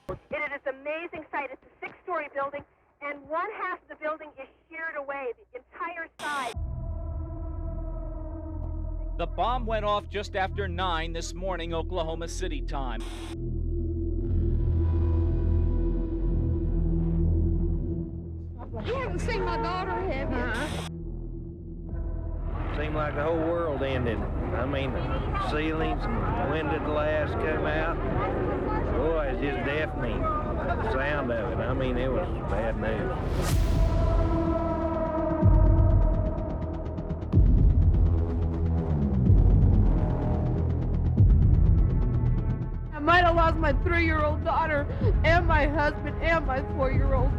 It is an amazing sight. It's a 6-story building, and one half of the building is sheared away, the entire side. The bomb went off just after 9 this morning, Oklahoma City time. You haven't seen my daughter, have you? Seemed like the whole world ended. I mean, the ceilings and window glass come out. Boy, it's just deafening, the sound of it. I mean, it was bad news. I might have lost my 3-year-old daughter and my husband and my 4-year-old.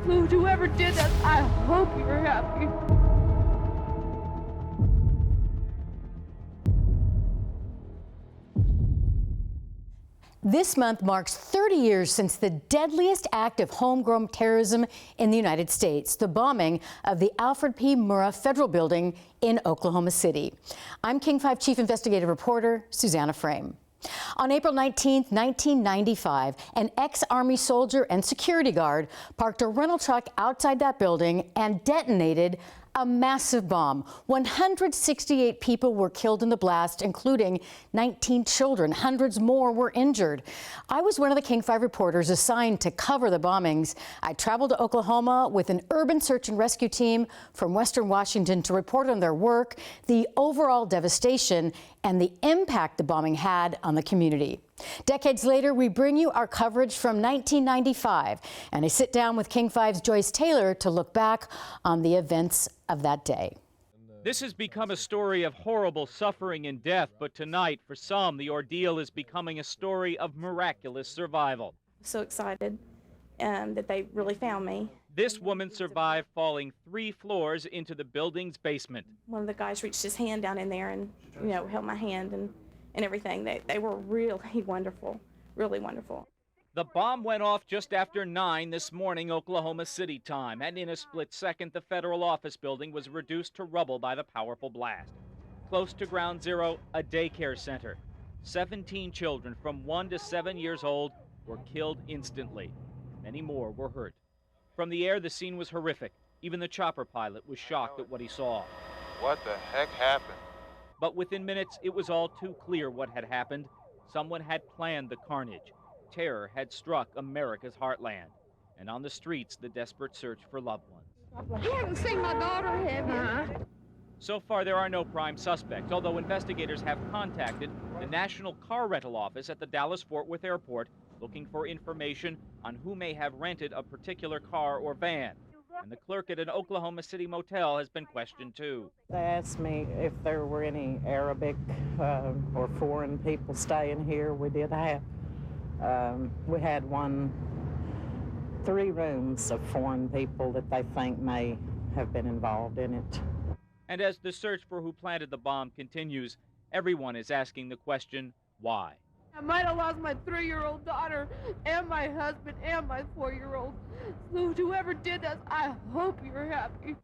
So whoever did that, I hope you're happy. This month marks 30 years since the deadliest act of homegrown terrorism in the United States, the bombing of the Alfred P. Murrah Federal Building in Oklahoma City. I'm King 5 Chief Investigative Reporter Susanna Frame. On April 19, 1995, an ex-Army soldier and security guard parked a rental truck outside that building and detonated a massive bomb. 168 people were killed in the blast, including 19 children. Hundreds more were injured. I was one of the King 5 reporters assigned to cover the bombings. I traveled to Oklahoma with an urban search and rescue team from Western Washington to report on their work, the overall devastation, and the impact the bombing had on the community. Decades later, we bring you our coverage from 1995, and I sit down with King 5's Joyce Taylor to look back on the events of that day. This has become a story of horrible suffering and death, but tonight, for some, the ordeal is becoming a story of miraculous survival. So excited that they really found me. This woman survived falling 3 floors into the building's basement. One of the guys reached his hand down in there and, held my hand and everything. They were really wonderful, really wonderful. The bomb went off just after 9 this morning, Oklahoma City time, and in a split second, the federal office building was reduced to rubble by the powerful blast. Close to ground zero, a daycare center. 17 children from 1 to 7 years old were killed instantly. Many more were hurt. From the air, the scene was horrific. Even the chopper pilot was shocked at what he saw. What the heck happened? But within minutes, it was all too clear what had happened. Someone had planned the carnage. Terror had struck America's heartland. And on the streets, the desperate search for loved ones. You haven't seen my daughter, have you? So far, there are no prime suspects, although investigators have contacted the National Car Rental Office at the Dallas-Fort Worth Airport looking for information on who may have rented a particular car or van. And the clerk at an Oklahoma City motel has been questioned, too. They asked me if there were any Arabic or foreign people staying here. We did have. We had 3 rooms of foreign people that they think may have been involved in it. And as the search for who planted the bomb continues, everyone is asking the question, why? I might have lost my 3-year-old daughter and my husband and my 4-year-old. So whoever did that, I hope you're happy.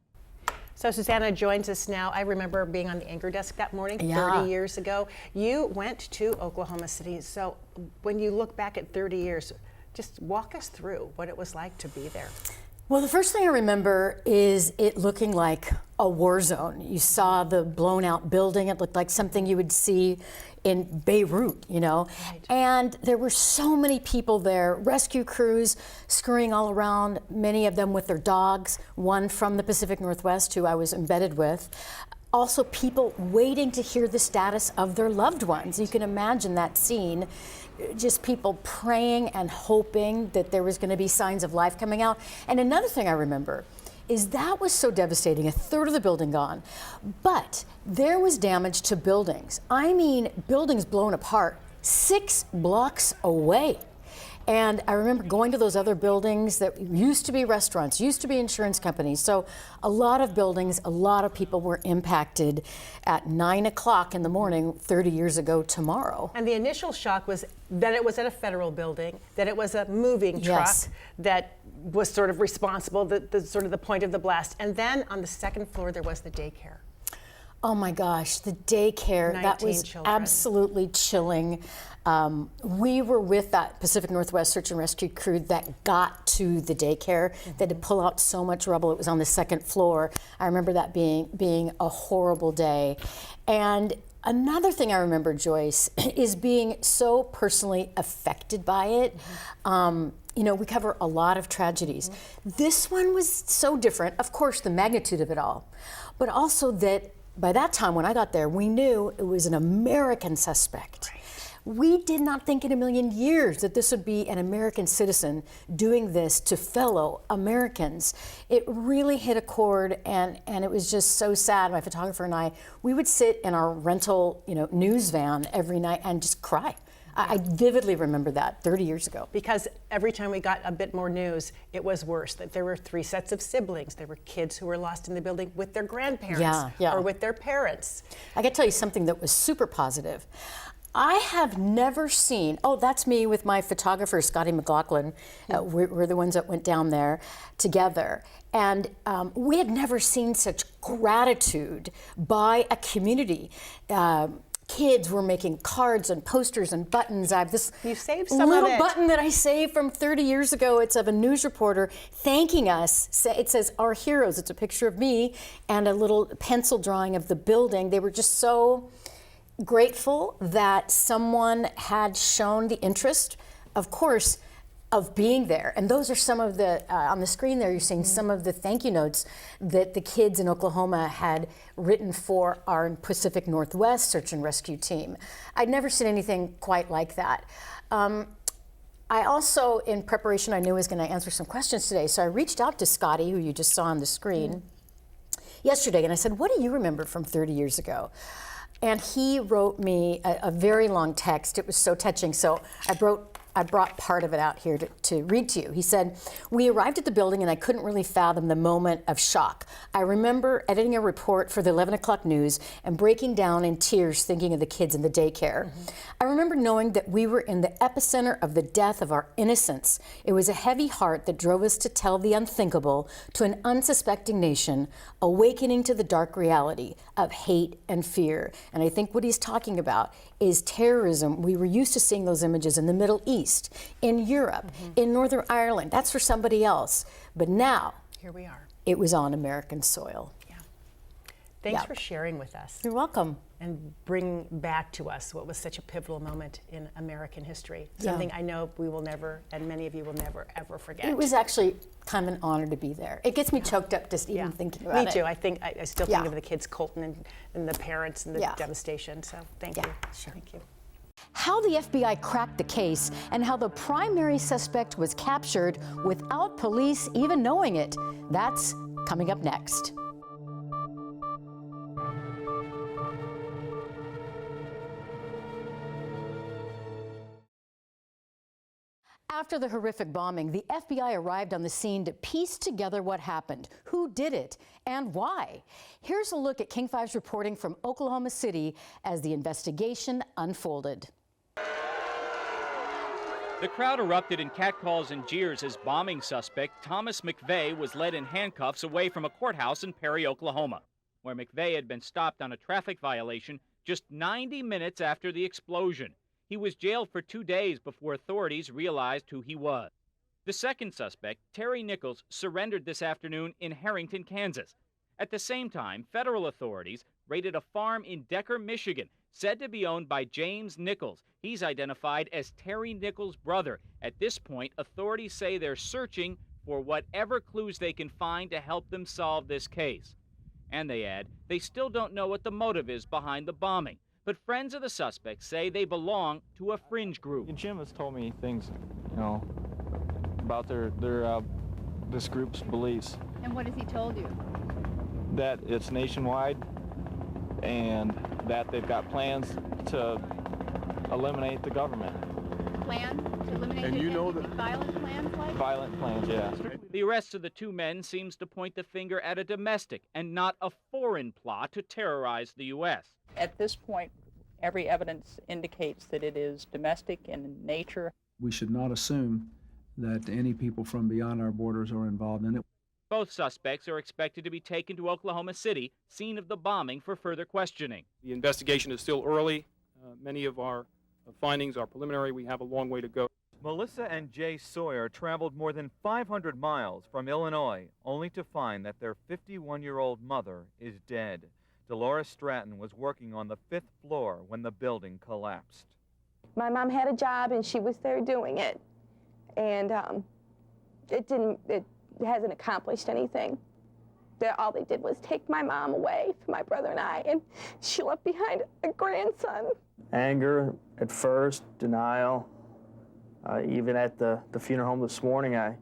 So Susanna joins us now. I remember being on the anchor desk that morning 30 years ago. You went to Oklahoma City. So when you look back at 30 years, just walk us through what it was like to be there. Well, the first thing I remember is it looking like a war zone. You saw the blown out building. It looked like something you would see in Beirut, Right. And there were so many people there, rescue crews scurrying all around, many of them with their dogs, one from the Pacific Northwest who I was embedded with. Also people waiting to hear the status of their loved ones. You can imagine that scene. Just people praying and hoping that there was going to be signs of life coming out. And another thing I remember is that was so devastating, 1/3 of the building gone. But there was damage to buildings. I mean, buildings blown apart 6 blocks away. And I remember going to those other buildings that used to be restaurants, used to be insurance companies. So a lot of buildings, a lot of people were impacted at 9 o'clock in the morning 30 years ago tomorrow. And the initial shock was that it was at a federal building, that it was a moving truck that was sort of responsible, the sort of the point of the blast. And then on the 2nd floor, there was the daycare. Oh my gosh, the daycare, that 19 was children. absolutely chilling. We were with that Pacific Northwest search and rescue crew that got to the daycare. They had to pull out so much rubble. It was on the second floor. I remember that being a horrible day. And another thing I remember, Joyce, is being so personally affected by it. You know, we cover a lot of tragedies. This one was so different. Of course, the magnitude of it all, but also that by that time when I got there, we knew it was an American suspect. Right. We did not think in a million years that this would be an American citizen doing this to fellow Americans. It really hit a chord, and it was just so sad. My photographer and I, we would sit in our rental, news van every night and just cry. I vividly remember that 30 years ago. Because every time we got a bit more news, it was worse. That there were 3 sets of siblings. There were kids who were lost in the building with their grandparents or with their parents. I got to tell you something that was super positive. I have never seen, that's me with my photographer, Scotty McLaughlin. We're the ones that went down there together. And we had never seen such gratitude by a community. Kids were making cards and posters and buttons. I have this saved some little of it. button that I saved from 30 years ago. It's of a news reporter thanking us. It says, "Our heroes." It's a picture of me and a little pencil drawing of the building. They were just so grateful that someone had shown the interest, of course, of being there. And those are some of the, on the screen there, you're seeing some of the thank you notes that the kids in Oklahoma had written for our Pacific Northwest search and rescue team. I'd never seen anything quite like that. I also, in preparation, I knew I was going to answer some questions today, so I reached out to Scotty, who you just saw on the screen, yesterday, and I said, "What do you remember from 30 years ago?" And he wrote me a very long text. It was so touching, so I brought part of it out here to read to you. He said, "We arrived at the building and I couldn't really fathom the moment of shock. I remember editing a report for the 11 o'clock news and breaking down in tears thinking of the kids in the daycare. I remember knowing that we were in the epicenter of the death of our innocents. It was a heavy heart that drove us to tell the unthinkable to an unsuspecting nation, awakening to the dark reality of hate and fear." And I think what he's talking about is terrorism. We were used to seeing those images in the Middle East, in Europe, in Northern Ireland. That's for somebody else. But now, here we are. It was on American soil. Yeah. Thanks for sharing with us. You're welcome. And bring back to us what was such a pivotal moment in American history. Something I know we will never, and many of you will never, ever forget. It was actually kind of an honor to be there. It gets me choked up just even thinking about it. Me too. I still think of the kids, Colton, and the parents, and the devastation. So thank you. Sure. Thank you. How the FBI cracked the case and how the primary suspect was captured without police even knowing it. That's coming up next. After the horrific bombing, the FBI arrived on the scene to piece together what happened, who did it, and why. Here's a look at King 5's reporting from Oklahoma City as the investigation unfolded. The crowd erupted in catcalls and jeers as bombing suspect Thomas McVeigh was led in handcuffs away from a courthouse in Perry, Oklahoma, where McVeigh had been stopped on a traffic violation just 90 minutes after the explosion. He was jailed for 2 days before authorities realized who he was. The second suspect, Terry Nichols, surrendered this afternoon in Harrington, Kansas. At the same time, federal authorities raided a farm in Decker, Michigan, said to be owned by James Nichols. He's identified as Terry Nichols' brother. At this point, authorities say they're searching for whatever clues they can find to help them solve this case. And they add, they still don't know what the motive is behind the bombing. But friends of the suspects say they belong to a fringe group. Jim has told me things, about this group's beliefs. And what has he told you? That it's nationwide, and that they've got plans to eliminate the government. Plan to eliminate and it? You know that violent plans, like? Violent plans, yeah. The arrest of the two men seems to point the finger at a domestic and not a foreign plot to terrorize the U.S. At this point, every evidence indicates that it is domestic in nature. we should not assume that any people from beyond our borders are involved in it. Both suspects are expected to be taken to Oklahoma City, scene of the bombing, for further questioning. The investigation is still early. Many of our findings are preliminary. We have a long way to go. Melissa and Jay Sawyer traveled more than 500 miles from Illinois, only to find that their 51-year-old mother is dead. Dolores Stratton was working on the 5th floor when the building collapsed. My mom had a job and she was there doing it, and it hasn't accomplished anything. All they did was take my mom away from my brother and I, and she left behind a grandson. Anger at first, denial. Even at the funeral home this morning, I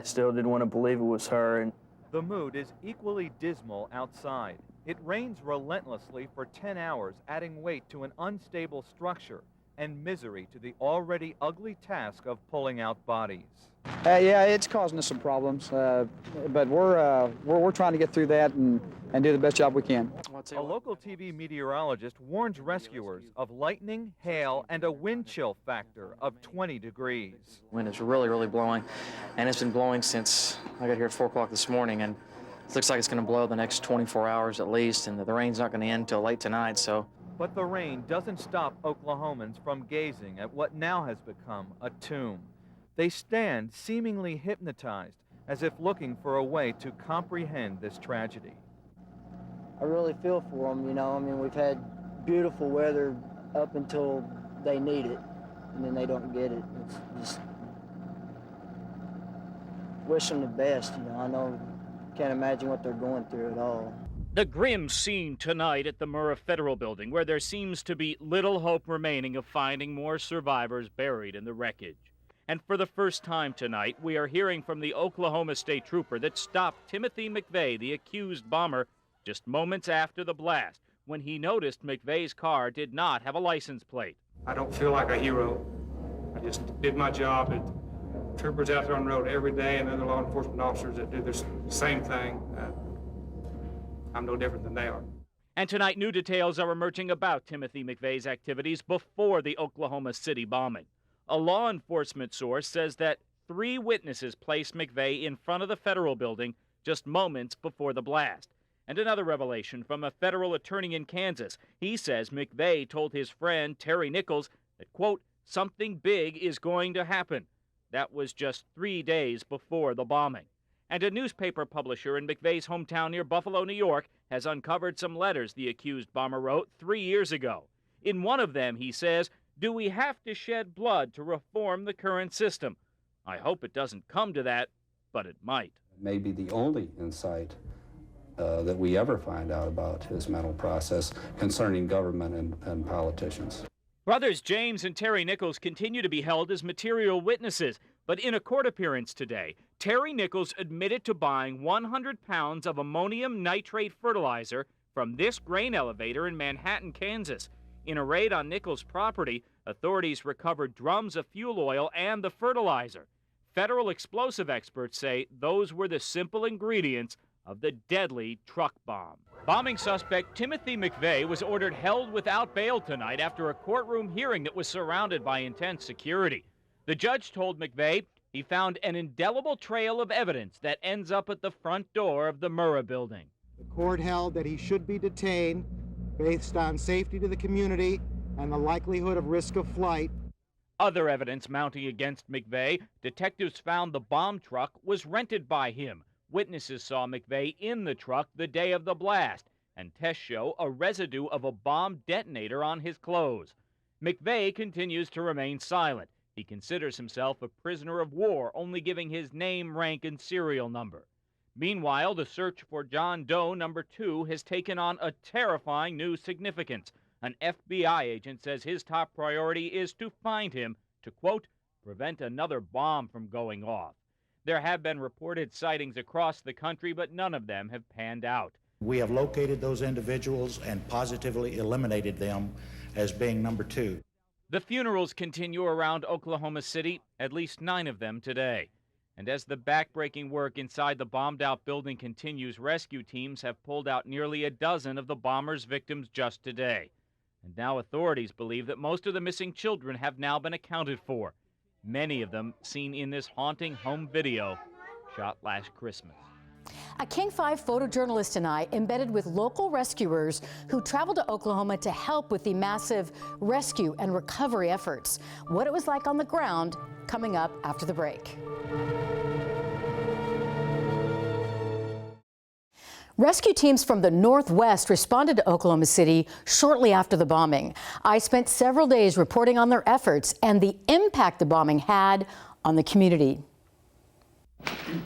still didn't want to believe it was her. And the mood is equally dismal outside. It rains relentlessly for 10 hours, adding weight to an unstable structure and misery to the already ugly task of pulling out bodies. Yeah, it's causing us some problems, but we're trying to get through that and do the best job we can. A local TV meteorologist warns rescuers of lightning, hail, and a wind chill factor of 20 degrees. Wind is really, really blowing, and it's been blowing since I got here at 4 o'clock this morning, and it looks like it's going to blow the next 24 hours at least, and the rain's not going to end until late tonight, so. But the rain doesn't stop Oklahomans from gazing at what now has become a tomb. They stand seemingly hypnotized, as if looking for a way to comprehend this tragedy. I really feel for them, you know. I mean, we've had beautiful weather up until they need it, and then they don't get it. It's just wish them the best, you know. I know, can't imagine what they're going through at all. The grim scene tonight at the Murrah Federal Building, where there seems to be little hope remaining of finding more survivors buried in the wreckage. And for the first time tonight, we are hearing from the Oklahoma State Trooper that stopped Timothy McVeigh, the accused bomber, just moments after the blast, when he noticed McVeigh's car did not have a license plate. I don't feel like a hero. I just did my job. Troopers out there on the road every day and other law enforcement officers that do the same thing. I'm no different than they are. And tonight, new details are emerging about Timothy McVeigh's activities before the Oklahoma City bombing. A law enforcement source says that 3 witnesses placed McVeigh in front of the federal building just moments before the blast. And another revelation from a federal attorney in Kansas. He says McVeigh told his friend Terry Nichols that, quote, something big is going to happen. That was just 3 days before the bombing. And a newspaper publisher in McVeigh's hometown near Buffalo, New York, has uncovered some letters the accused bomber wrote 3 years ago. In one of them, he says, do we have to shed blood to reform the current system? I hope it doesn't come to that, but it might. Maybe the only insight that we ever find out about his mental process concerning government and politicians. Brothers James and Terry Nichols continue to be held as material witnesses, but in a court appearance today, Terry Nichols admitted to buying 100 pounds of ammonium nitrate fertilizer from this grain elevator in Manhattan, Kansas. In a raid on Nichols' property, authorities recovered drums of fuel oil and the fertilizer. Federal explosive experts say those were the simple ingredients of the deadly truck bomb. Bombing suspect Timothy McVeigh was ordered held without bail tonight after a courtroom hearing that was surrounded by intense security. The judge told McVeigh he found an indelible trail of evidence that ends up at the front door of the Murrah building. The court held that he should be detained based on safety to the community and the likelihood of risk of flight. Other evidence mounting against McVeigh, detectives found the bomb truck was rented by him. Witnesses saw McVeigh in the truck the day of the blast, and tests show a residue of a bomb detonator on his clothes. McVeigh continues to remain silent. He considers himself a prisoner of war, only giving his name, rank, and serial number. Meanwhile, the search for John Doe number 2 has taken on a terrifying new significance. An FBI agent says his top priority is to find him to, quote, prevent another bomb from going off. There have been reported sightings across the country, but none of them have panned out. We have located those individuals and positively eliminated them as being number 2. The funerals continue around Oklahoma City, at least 9 of them today. And as the backbreaking work inside the bombed-out building continues, rescue teams have pulled out nearly a dozen of the bomber's victims just today. And now authorities believe that most of the missing children have now been accounted for. Many of them seen in this haunting home video shot last Christmas. A King 5 photojournalist and I embedded with local rescuers who traveled to Oklahoma to help with the massive rescue and recovery efforts. What it was like on the ground, coming up after the break. Rescue teams from the Northwest responded to Oklahoma City shortly after the bombing. I spent several days reporting on their efforts and the impact the bombing had on the community.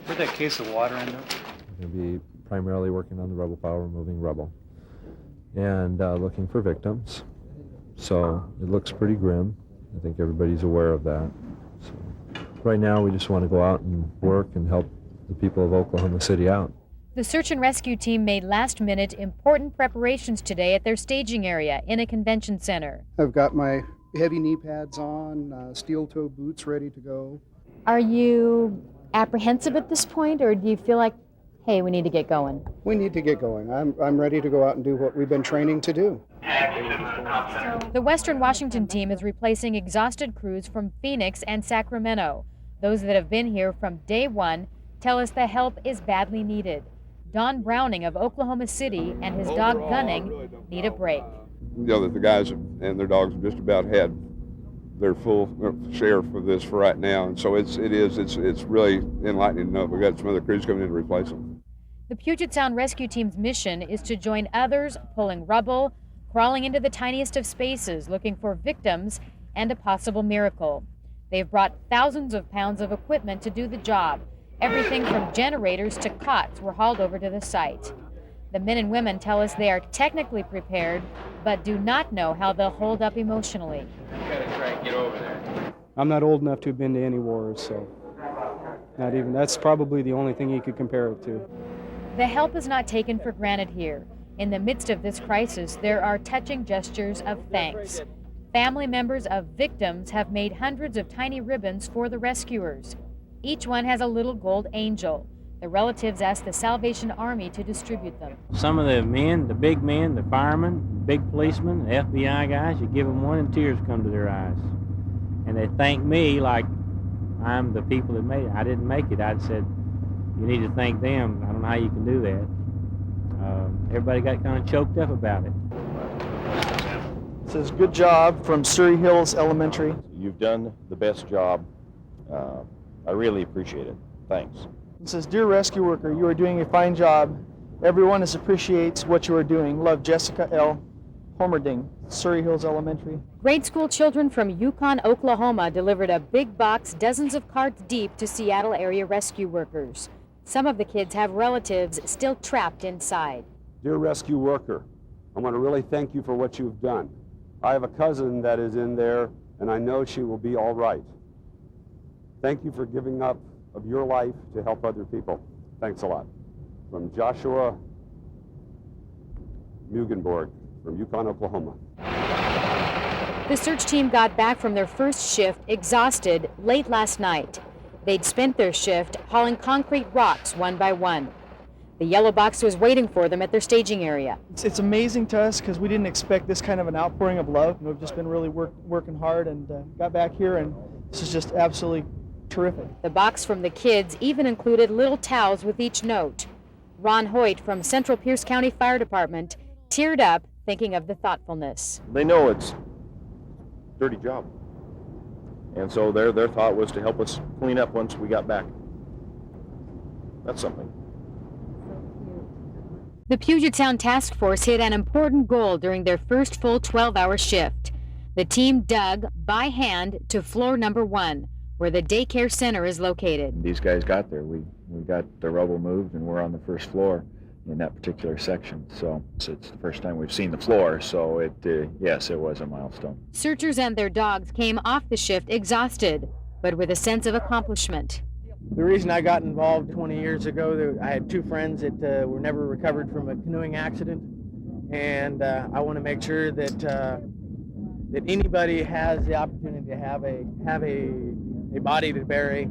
Where'd that case of water end up? We're going to be primarily working on the rebel file, removing rubble, and looking for victims. So it looks pretty grim. I think everybody's aware of that. So right now we just want to go out and work and help the people of Oklahoma City out. The search and rescue team made last-minute important preparations today at their staging area in a convention center. I've got my heavy knee pads on, steel-toe boots ready to go. Are you apprehensive at this point, or do you feel like, hey, we need to get going? We need to get going. I'm ready to go out and do what we've been training to do. The Western Washington team is replacing exhausted crews from Phoenix and Sacramento. Those that have been here from day one tell us the help is badly needed. Don Browning of Oklahoma City and his dog Gunning need a break. The guys and their dogs have just about had their full share for this for right now, and so it's really enlightening to know we've got some other crews coming in to replace them. The Puget Sound Rescue Team's mission is to join others pulling rubble, crawling into the tiniest of spaces, looking for victims and a possible miracle. They've brought thousands of pounds of equipment to do the job. Everything from generators to cots were hauled over to the site. The men and women tell us they are technically prepared, but do not know how they'll hold up emotionally. You gotta try and get over there. I'm not old enough to have been to any wars, so not even. That's probably the only thing you could compare it to. The help is not taken for granted here. In the midst of this crisis, there are touching gestures of thanks. Family members of victims have made hundreds of tiny ribbons for the rescuers. Each one has a little gold angel. The relatives asked the Salvation Army to distribute them. Some of the men, the big men, the firemen, big policemen, the FBI guys, you give them one and tears come to their eyes. And they thank me like I'm the people that made it. I didn't make it. I said, you need to thank them. I don't know how you can do that. Everybody got kind of choked up about it. It says, good job from Surrey Hills Elementary. You've done the best job. I really appreciate it. Thanks. It says, dear rescue worker, you are doing a fine job. Everyone appreciates what you are doing. Love, Jessica L. Homerding, Surrey Hills Elementary. Grade school children from Yukon, Oklahoma delivered a big box dozens of carts deep to Seattle area rescue workers. Some of the kids have relatives still trapped inside. Dear rescue worker, I want to really thank you for what you've done. I have a cousin that is in there, and I know she will be all right. Thank you for giving up of your life to help other people. Thanks a lot. From Joshua Mugenborg from Yukon, Oklahoma. The search team got back from their first shift exhausted late last night. They'd spent their shift hauling concrete rocks one by one. The yellow box was waiting for them at their staging area. It's amazing to us because we didn't expect this kind of an outpouring of love. We've just been really working hard and got back here, and this is just absolutely terrific. The box from the kids even included little towels with each note. Ron Hoyt from Central Pierce County Fire Department teared up thinking of the thoughtfulness. They know it's a dirty job. And so their thought was to help us clean up once we got back. That's something. The Puget Sound Task Force hit an important goal during their first full 12-hour shift. The team dug by hand to floor number 1, where the daycare center is located. These guys got there. We got the rubble moved, and we're on the first floor in that particular section. So it's the first time we've seen the floor, so yes, it was a milestone. Searchers and their dogs came off the shift exhausted, but with a sense of accomplishment. The reason I got involved 20 years ago, I had 2 friends that were never recovered from a canoeing accident, and I want to make sure that anybody has the opportunity to have a body to bury.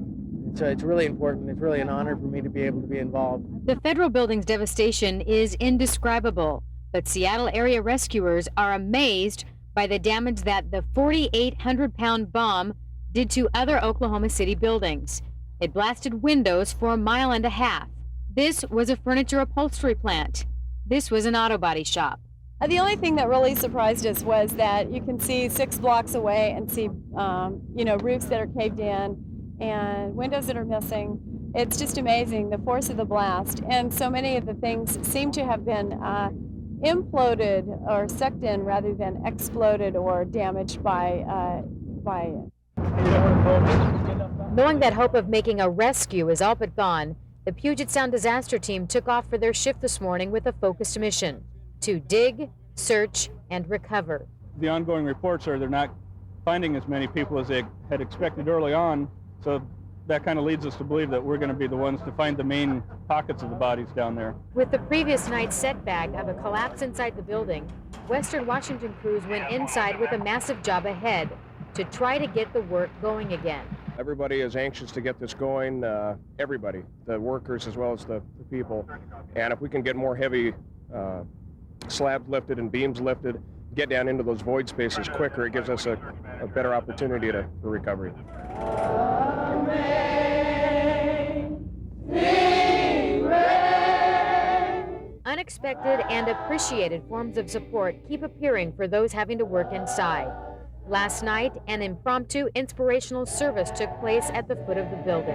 So it's really important. It's really an honor for me to be able to be involved. The federal building's devastation is indescribable, but Seattle area rescuers are amazed by the damage that the 4,800-pound bomb did to other Oklahoma City buildings. It blasted windows for 1.5 miles. This was a furniture upholstery plant. This was an auto body shop. The only thing that really surprised us was that you can see 6 blocks away and see, roofs that are caved in and windows that are missing. It's just amazing, the force of the blast. And so many of the things seem to have been imploded or sucked in rather than exploded or damaged by it. Knowing that hope of making a rescue is all but gone, the Puget Sound disaster team took off for their shift this morning with a focused mission: to dig, search, and recover. The ongoing reports are they're not finding as many people as they had expected early on, so that kind of leads us to believe that we're going to be the ones to find the main pockets of the bodies down there. With the previous night's setback of a collapse inside the building, Western Washington crews went inside with a massive job ahead to try to get the work going again. Everybody is anxious to get this going, everybody, the workers as well as the people. And if we can get more heavy slabs lifted and beams lifted, get down into those void spaces quicker, it gives us a better opportunity for recovery. Unexpected and appreciated forms of support keep appearing for those having to work inside. Last night, an impromptu inspirational service took place at the foot of the building.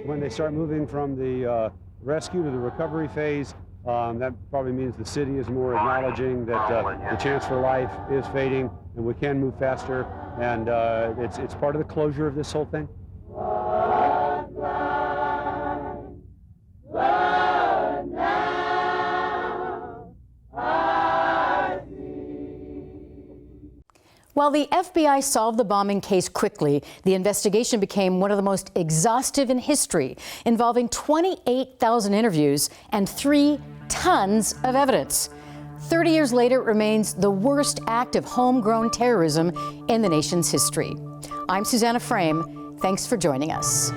When they start moving from the rescue to the recovery phase, that probably means the city is more acknowledging that the chance for life is fading and we can move faster, and it's part of the closure of this whole thing. While the FBI solved the bombing case quickly, the investigation became one of the most exhaustive in history, involving 28,000 interviews and 3 tons of evidence. 30 years later, it remains the worst act of homegrown terrorism in the nation's history. I'm Susanna Frame. Thanks for joining us.